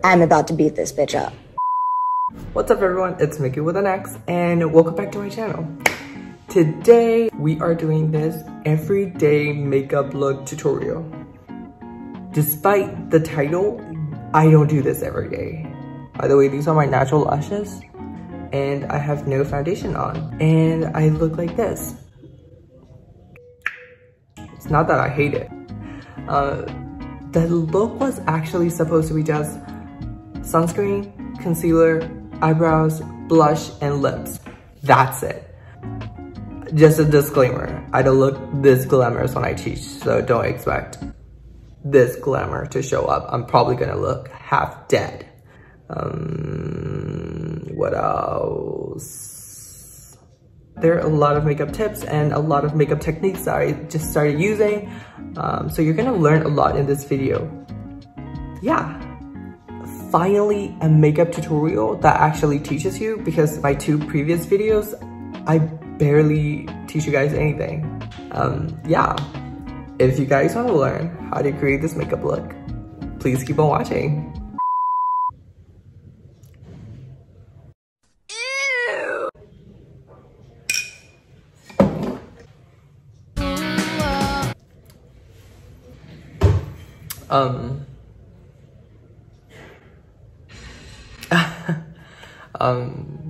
I'm about to beat this bitch up. What's up everyone, it's Mickey with an X and welcome back to my channel. Today we are doing this everyday makeup look tutorial. Despite the title, I don't do this every day. By the way, these are my natural lashes and I have no foundation on and I look like this. It's not that I hate it. The look was actually supposed to be just sunscreen, concealer, eyebrows, blush, and lips. That's it. Just a disclaimer, I don't look this glamorous when I teach, so don't expect this glamour to show up. I'm probably gonna look half dead. What else? There are a lot of makeup tips and a lot of makeup techniques that I just started using. So you're gonna learn a lot in this video. Yeah. Finally, a makeup tutorial that actually teaches you, because my two previous videos, I barely teach you guys anything. Yeah. If you guys want to learn how to create this makeup look, please keep on watching.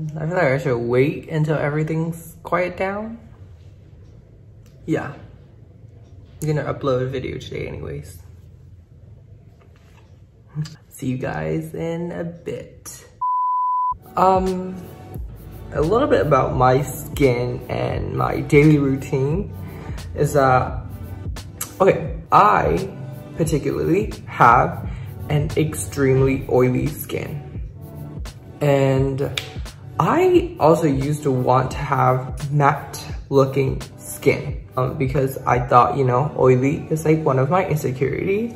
I feel like I should wait until everything's quiet down. Yeah. I'm gonna upload a video today anyways. See you guys in a bit. A little bit about my skin and my daily routine is that, okay, I particularly have an extremely oily skin. And I also used to want to have matte looking skin because I thought, you know, oily is like one of my insecurities.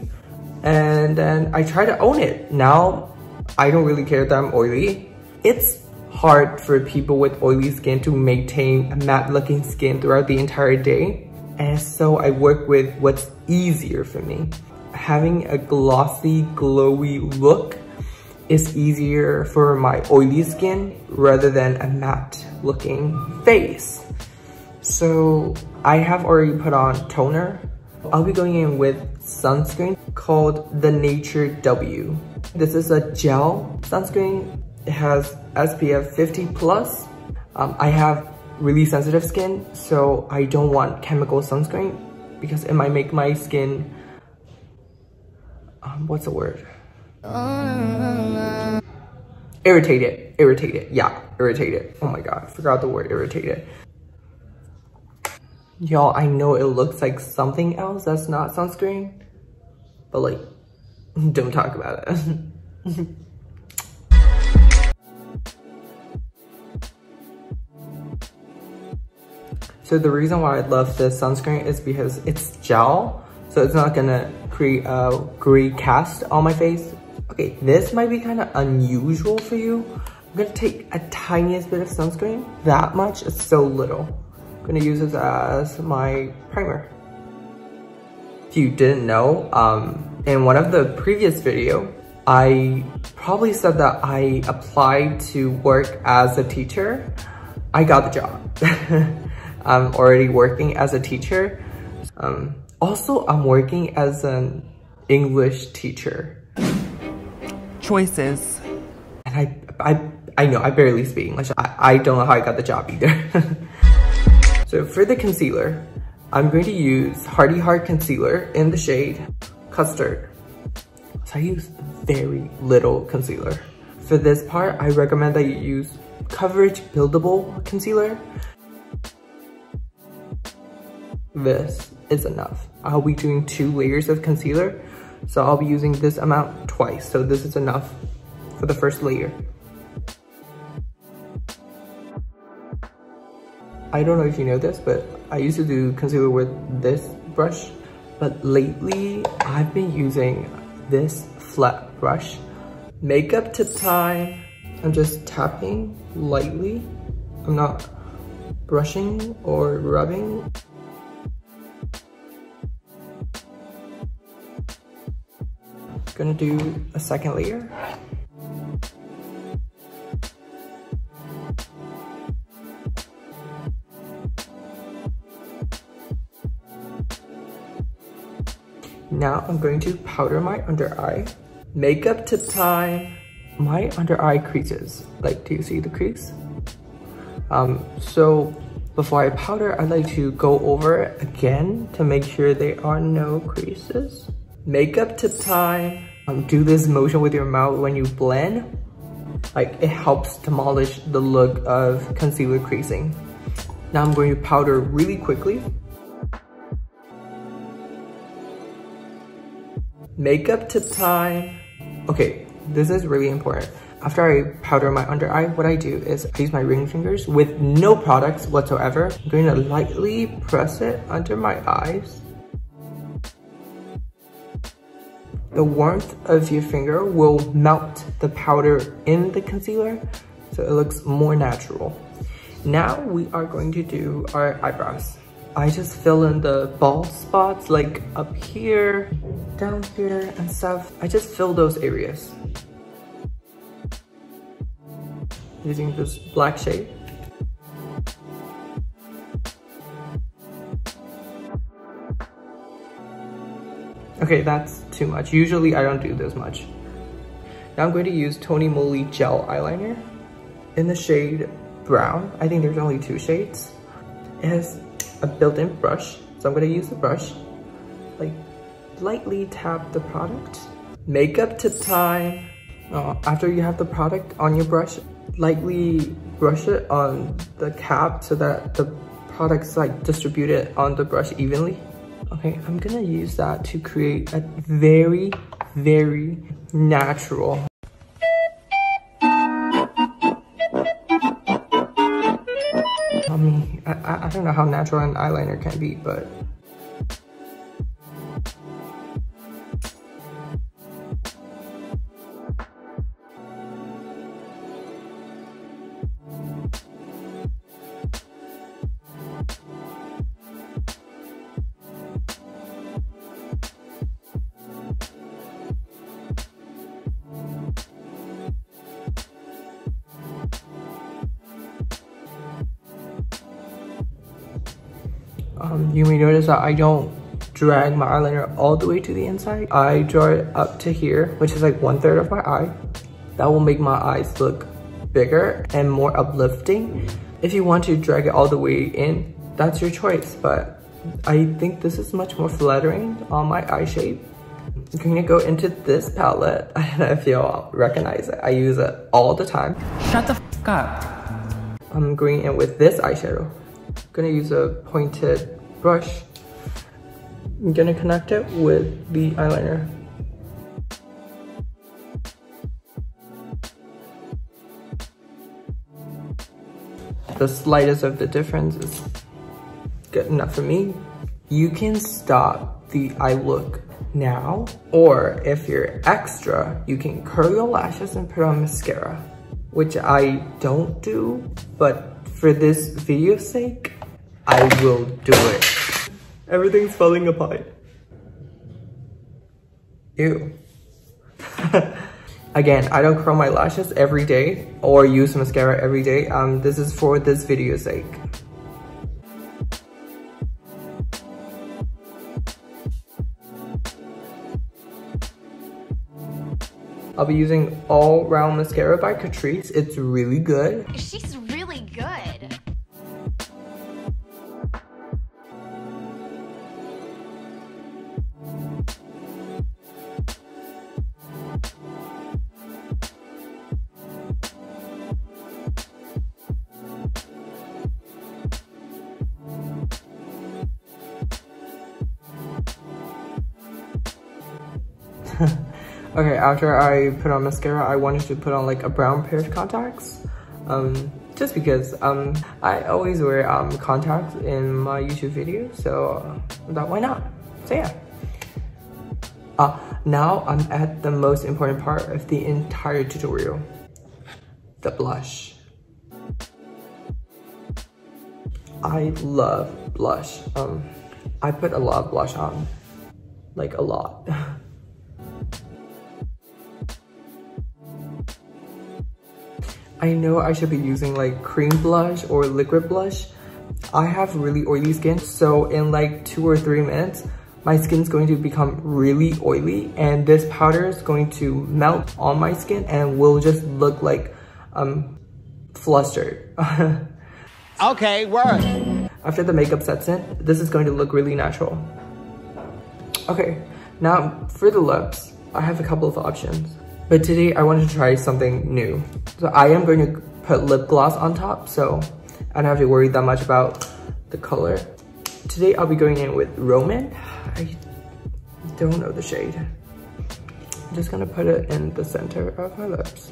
And then I try to own it. Now, I don't really care that I'm oily. It's hard for people with oily skin to maintain a matte looking skin throughout the entire day. And so I work with what's easier for me. Having a glossy, glowy look is easier for my oily skin rather than a matte looking face. So I have already put on toner. I'll be going in with sunscreen called the Nature W. This is a gel sunscreen. It has SPF 50 plus. I have really sensitive skin, so I don't want chemical sunscreen because it might make my skin, what's the word? Irritated, yeah, irritated. Oh my god, I forgot the word irritated. Y'all, I know it looks like something else that's not sunscreen, but like, don't talk about it. So the reason why I love this sunscreen is because it's gel, so it's not gonna create a gray cast on my face. Okay, this might be kind of unusual for you. I'm gonna take a tiniest bit of sunscreen. That much is so little. I'm gonna use this as my primer. If you didn't know, in one of the previous video, I probably said that I applied to work as a teacher. I got the job. I'm already working as a teacher. Also, I'm working as an English teacher. Choices. And I know, I barely speak English. I don't know how I got the job either. So for the concealer, I'm going to use Hearty Hard Concealer in the shade Custard. So I use very little concealer. For this part, I recommend that you use Coverage Buildable Concealer. This is enough. I'll be doing 2 layers of concealer, so I'll be using this amount twice. So this is enough for the first layer. I don't know if you know this, but I used to do concealer with this brush, but lately I've been using this flat brush. Makeup tip time. I'm just tapping lightly. I'm not brushing or rubbing. Gonna do a second layer. Now I'm going to powder my under eye. Makeup tip time. My under eye creases. Like, do you see the crease? So before I powder, I like to go over it again to make sure there are no creases. Makeup tip time. Do this motion with your mouth when you blend. Like, it helps demolish the look of concealer creasing. Now I'm going to powder really quickly. Makeup tip time. Okay, this is really important. After I powder my under eye, what I do is I use my ring fingers with no products whatsoever. I'm going to lightly press it under my eyes. The warmth of your finger will melt the powder in the concealer, so it looks more natural. Now we are going to do our eyebrows. I just fill in the bald spots, like up here, down here, and stuff. I just fill those areas. Using this black shade. Okay, that's too much. Usually I don't do this much. Now I'm going to use Moly gel eyeliner in the shade brown. I think there's only 2 shades. It has a built-in brush, so I'm going to use the brush. Like, lightly tap the product. Makeup tip time. After you have the product on your brush, lightly brush it on the cap so that the product's like distributed on the brush evenly. Okay, I'm gonna use that to create a very, very natural. I don't know how natural an eyeliner can be, but you may notice that I don't drag my eyeliner all the way to the inside. I draw it up to here, which is like 1/3 of my eye. That will make my eyes look bigger and more uplifting. If you want to drag it all the way in, that's your choice, but I think this is much more flattering on my eye shape. I'm gonna go into this palette. I don't know if y'all recognize it. I use it all the time. Shut the f up. I'm going in with this eyeshadow. I'm gonna use a pointed brush. I'm gonna connect it with the eyeliner. The slightest of the difference is good enough for me. You can stop the eye look now, or if you're extra, you can curl your lashes and put on mascara, which I don't do, but for this video's sake, I will do it. Everything's falling apart. Ew. Again, I don't curl my lashes every day or use mascara every day. This is for this video's sake. I'll be using All Round Mascara by Catrice. It's really good. She's really good. Okay, after I put on mascara, I wanted to put on like a brown pair of contacts. Just because I always wear contacts in my YouTube videos, so I thought, why not? So yeah. Now I'm at the most important part of the entire tutorial. The blush. I love blush. I put a lot of blush on. Like a lot. I know I should be using like cream blush or liquid blush. I have really oily skin, so in like 2 or 3 minutes, my skin's going to become really oily, and this powder is going to melt on my skin and will just look like flustered. Okay, work. After the makeup sets in, this is going to look really natural. Okay, now for the lips, I have a couple of options. But today I wanted to try something new. So I am going to put lip gloss on top, so I don't have to worry that much about the color. Today I'll be going in with Roman. I don't know the shade. I'm just gonna put it in the center of my lips.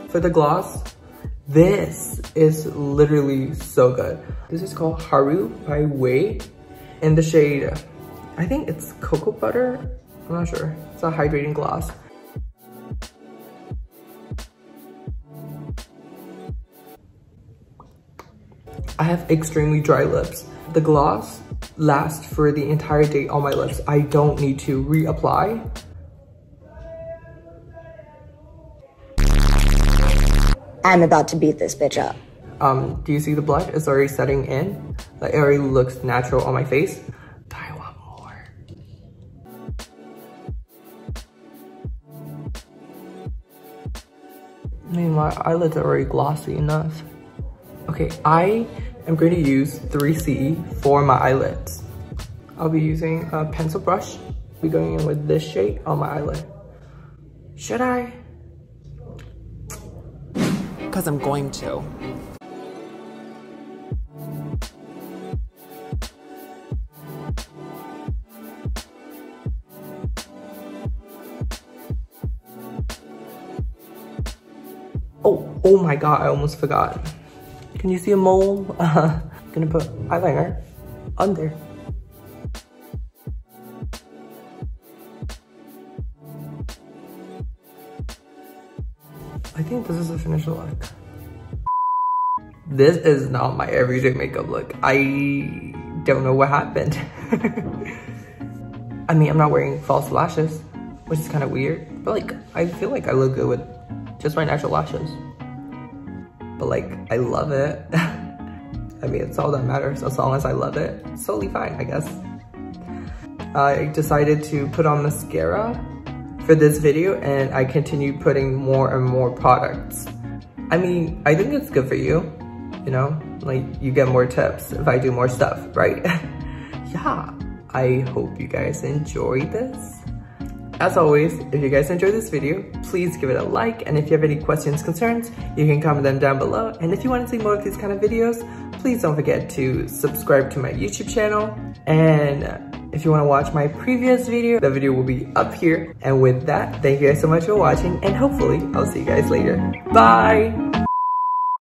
For the gloss, this is literally so good. This is called Haru by Way in the shade, I think it's cocoa butter. I'm not sure. It's a hydrating gloss. I have extremely dry lips. The gloss lasts for the entire day on my lips. I don't need to reapply. I'm about to beat this bitch up. Do you see the blush? It's already setting in. Like, it already looks natural on my face. I want more. I mean, my eyelids are already glossy enough. Okay, I am going to use 3C for my eyelids. I'll be using a pencil brush. I'll be going in with this shade on my eyelid. Should I? Because I'm going to. Oh my god, I almost forgot. Can you see a mole? Gonna put eyeliner under. I think this is the finished look. This is not my everyday makeup look. I don't know what happened. I mean, I'm not wearing false lashes, which is kind of weird. But like, I feel like I look good with just my natural lashes. But like, I love it. I mean, it's all that matters. As long as I love it, it's totally fine, I guess. I decided to put on mascara for this video, and I continue putting more and more products. I mean, I think it's good for you, you know? Like, you get more tips if I do more stuff, right? Yeah, I hope you guys enjoyed this. As always, if you guys enjoyed this video, please give it a like, and if you have any questions, concerns, you can comment them down below. And if you want to see more of these kind of videos, please don't forget to subscribe to my YouTube channel. And if you want to watch my previous video, the video will be up here. And with that, thank you guys so much for watching, and hopefully I'll see you guys later. Bye!